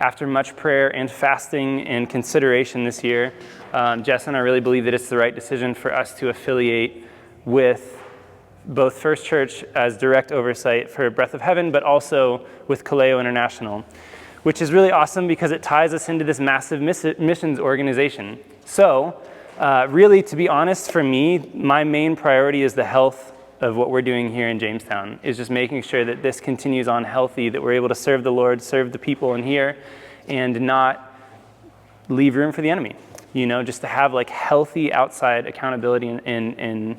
after much prayer and fasting and consideration this year, Jess and I really believe that it's the right decision for us to affiliate with both First Church as direct oversight for Breath of Heaven, but also with Kaleo International, which is really awesome because it ties us into this massive missions organization. So, really, to be honest, for me, my main priority is the health of what we're doing here in Jamestown, is just making sure that this continues on healthy, that we're able to serve the Lord, serve the people in here, and not leave room for the enemy. You know, just to have like healthy outside accountability and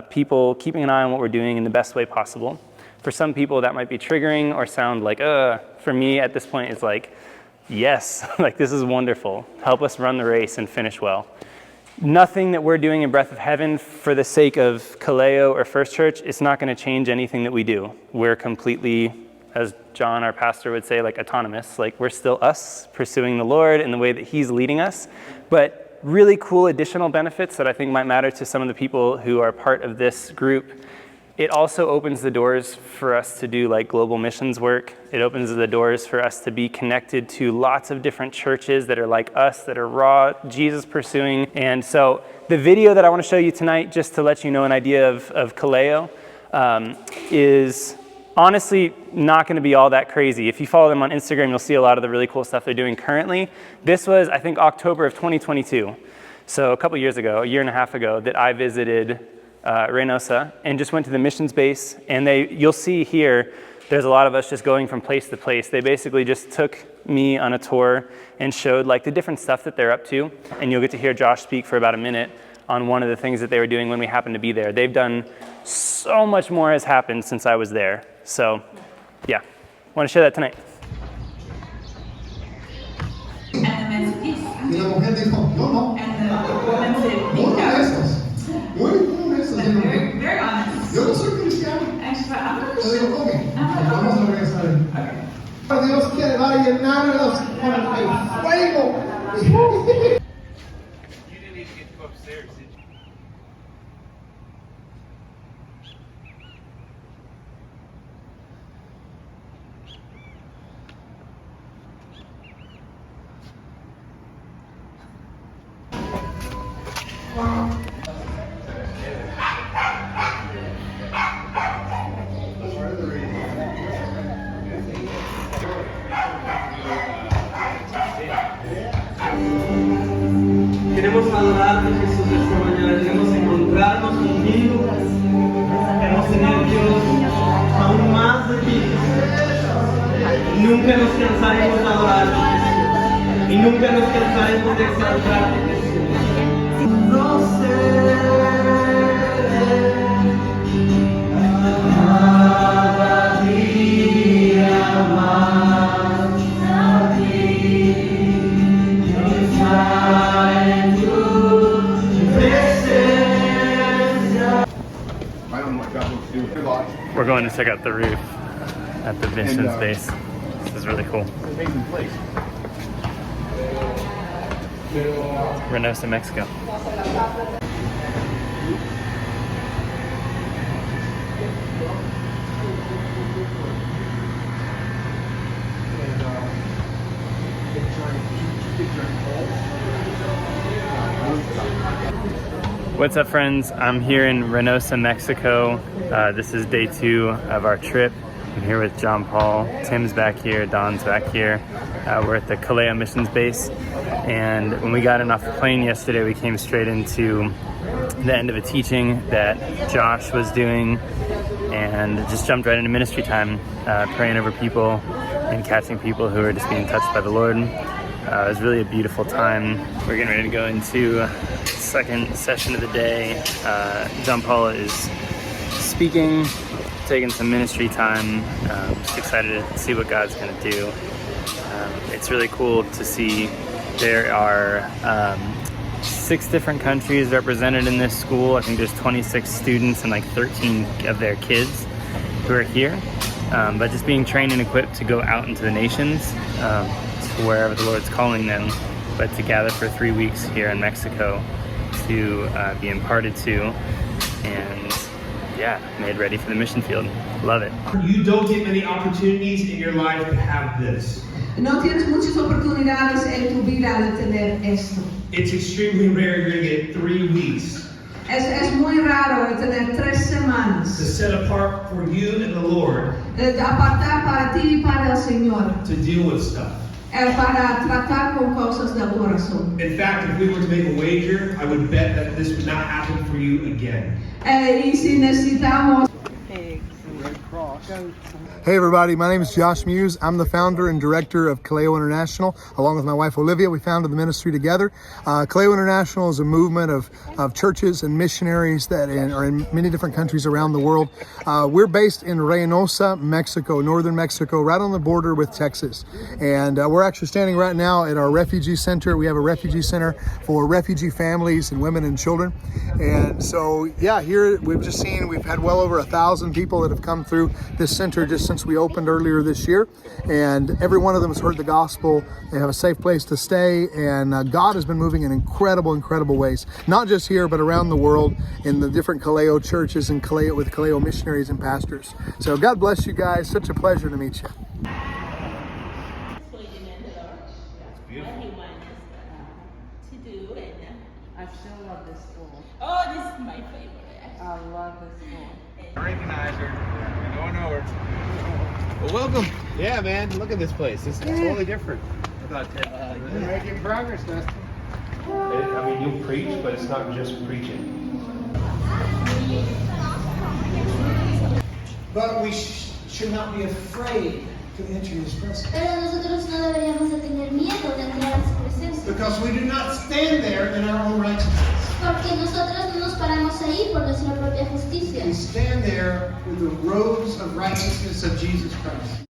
people keeping an eye on what we're doing in the best way possible. For some people that might be triggering or sound like, for me at this point it's like, yes, like this is wonderful. Help us run the race and finish well. Nothing that we're doing in Breath of Heaven for the sake of Kaleo or First Church, it's not going to change anything that we do. We're completely, as John, our pastor, would say, like autonomous. Like we're still us pursuing the Lord in the way that he's leading us. But really cool additional benefits that I think might matter to some of the people who are part of this group. It also opens the doors for us to do like global missions work. It opens the doors for us to be connected to lots of different churches that are like us, that are raw, Jesus pursuing. And so the video that I want to show you tonight, just to let you know an idea of Kaleo, is honestly not going to be all that crazy. If you follow them on Instagram, you'll see a lot of the really cool stuff they're doing currently. This was, I think, October of 2022. So a couple years ago, a year and a half ago, that I visited Reynosa and just went to the missions base. And you'll see here, there's a lot of us just going from place to place. They basically just took me on a tour and showed like the different stuff that they're up to. And you'll get to hear Josh speak for about a minute on one of the things that they were doing when we happened to be there. They've done so much more has happened since I was there. So, yeah, want to share that tonight. And the man said, yes. Y la mujer dijo, no, no. And the woman said, muy honestos. Muy honestos. Very, very honest. Yo no soy cristiano. And she said, I'm not Christian. Yo digo, ok, vamos a regresar. Okay. Dios quiere va a llenarlos con el fuego. You didn't even get to go upstairs, did you? Queremos adorarte, Jesús, esta mañana. Queremos encontrarnos contigo. Queremos tener, Dios, aún más de ti. Nunca nos cansaremos de adorarte, y nunca nos cansaremos de exaltarte, Jesús. No sé. Cada día más a ti. We're going to check out the roof at the missions base. This is really cool. Amazing place. Reynosa, Mexico. What's up, friends? I'm here in Reynosa, Mexico. This is day 2 of our trip. I'm here with John Paul. Tim's back here, Don's back here. We're at the Kaleo missions base. And when we got in off the plane yesterday, we came straight into the end of a teaching that Josh was doing and just jumped right into ministry time, praying over people and catching people who are just being touched by the Lord. It was really a beautiful time. We're getting ready to go into second session of the day. John Paul is speaking, taking some ministry time. Just excited to see what God's going to do. It's really cool to see there are 6 different countries represented in this school. I think there's 26 students and like 13 of their kids who are here. But just being trained and equipped to go out into the nations, to wherever the Lord's calling them, but to gather for 3 weeks here in Mexico to be imparted to and made ready for the mission field. Love it. You don't get many opportunities in your life to have this. No tienes muchas oportunidades en tu vida de tener esto. It's extremely rare you're going to get 3 weeks Es muy raro de tener 3 to semanas set apart for you and the Lord de apartar para ti y para el Señor, to deal with stuff. para tratar con cosas del corazón. In fact, if we were to make a wager, I would bet that this would not happen for you again. Y si necesitamos Hey everybody, my name is Josh Muse. I'm the founder and director of Kaleo International. Along with my wife Olivia, we founded the ministry together. Kaleo International is a movement of churches and missionaries that are in many different countries around the world. We're based in Reynosa, Mexico, northern Mexico, right on the border with Texas. And we're actually standing right now at our refugee center. We have a refugee center for refugee families and women and children. And so, yeah, here we've had well over 1,000 people that have come through this center just since we opened earlier this year, and every one of them has heard the gospel. They have a safe place to stay, and God has been moving in incredible ways, not just here but around the world in the different Kaleo churches and with Kaleo missionaries and pastors. So God bless you guys. Such a pleasure to meet you. I still love this school. Oh, this is my favorite. I love this school. I recognize her. We're going over. Well, welcome. Yeah, man. Look at this place. It's totally different. I thought We're making progress, Dustin. I mean, you'll preach, but it's not just preaching. But we should not be afraid to enter His presence. Pero nosotros no deberíamos de tener miedo de entrar a su presencia. Because we do not stand there in our own righteousness. Porque nosotros no nos paramos ahí por nuestra propia justicia. We stand there with the robes of righteousness of Jesus Christ.